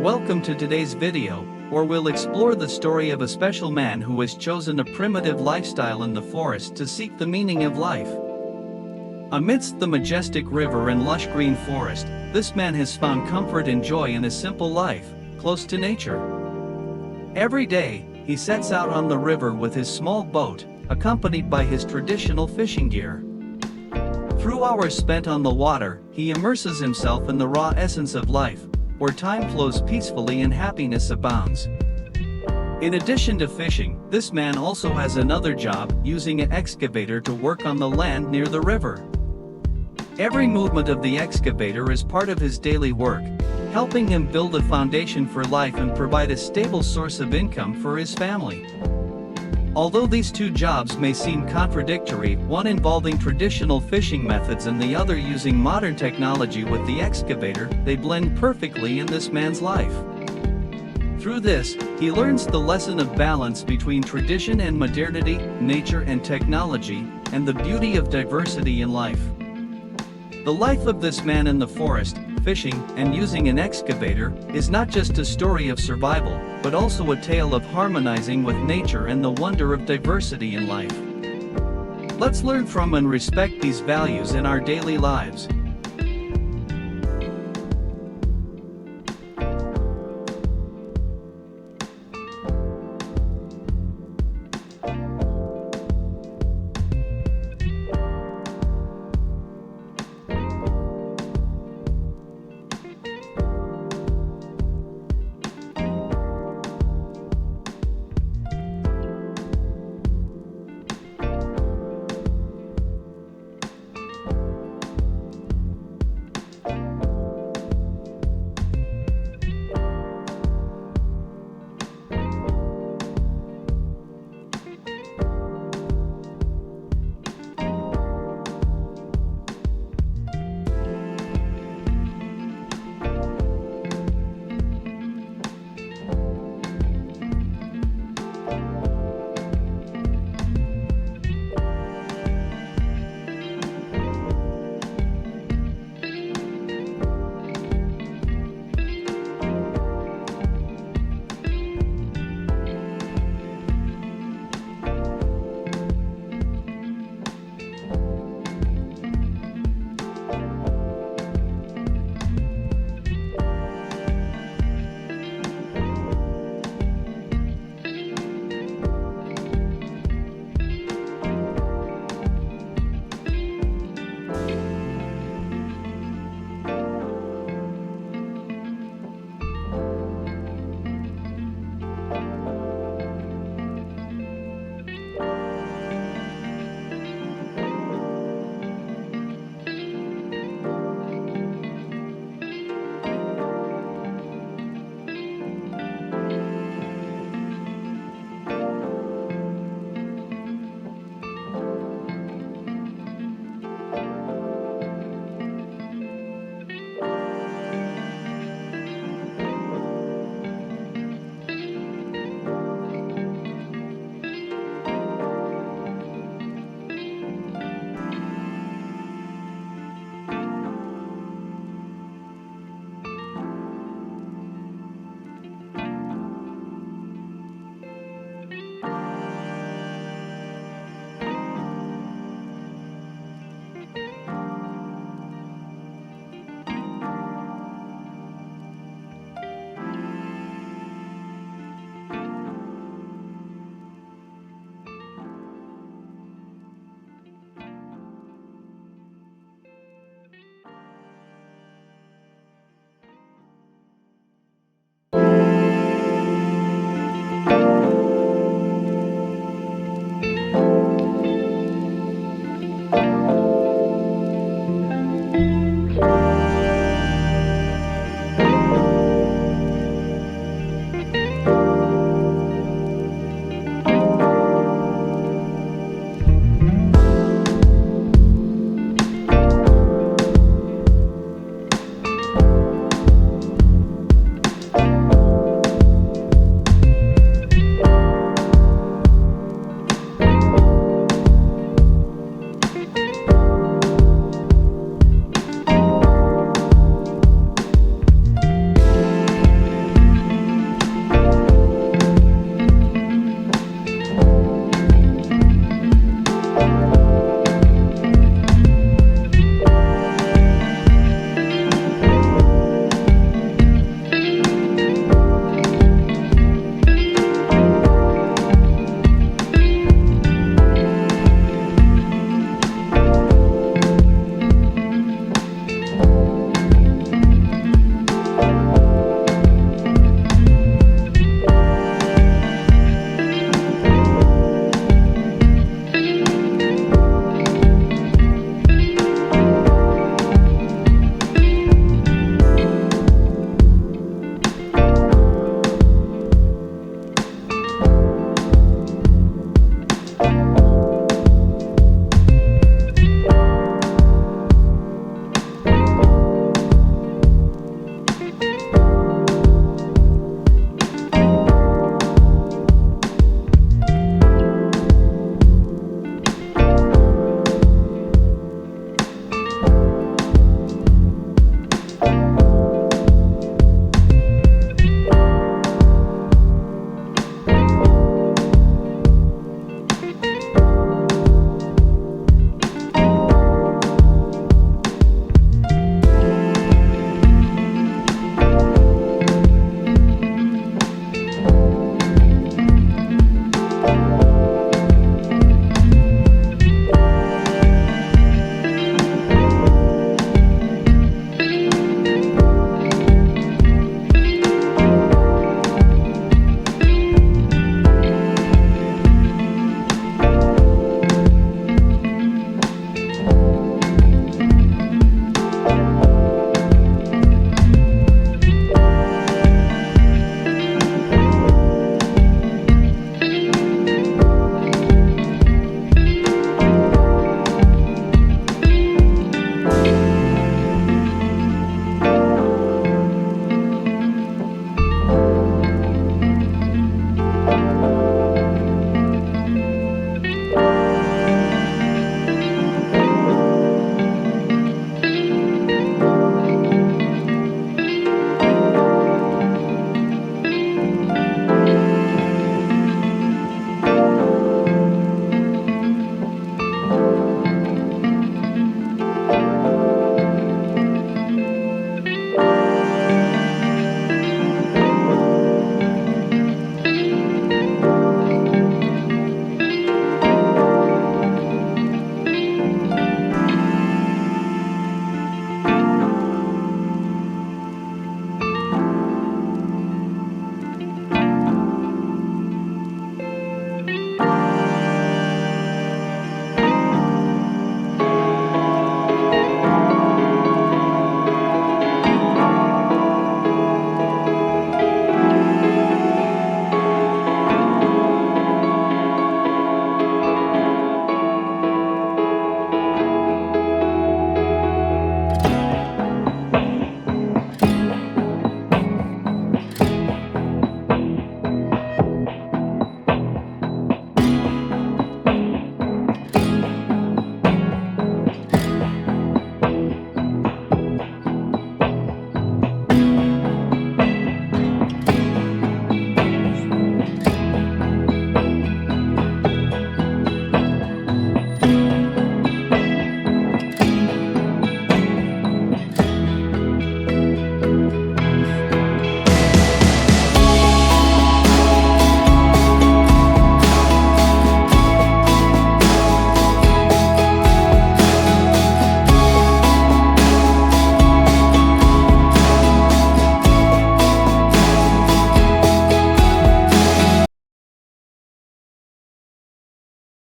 Welcome to today's video, where we'll explore the story of a special man who has chosen a primitive lifestyle in the forest to seek the meaning of life. Amidst the majestic river and lush green forest, this man has found comfort and joy in a simple life, close to nature. Every day, he sets out on the river with his small boat, accompanied by his traditional fishing gear. Through hours spent on the water, he immerses himself in the raw essence of life, where time flows peacefully and happiness abounds. In addition to fishing, this man also has another job, using an excavator to work on the land near the river. Every movement of the excavator is part of his daily work, helping him build a foundation for life and provide a stable source of income for his family. Although these two jobs may seem contradictory, one involving traditional fishing methods and the other using modern technology with the excavator, they blend perfectly in this man's life. Through this, he learns the lesson of balance between tradition and modernity, nature and technology, and the beauty of diversity in life. The life of this man in the forest, fishing, and using an excavator, is not just a story of survival, but also a tale of harmonizing with nature and the wonder of diversity in life. Let's learn from and respect these values in our daily lives.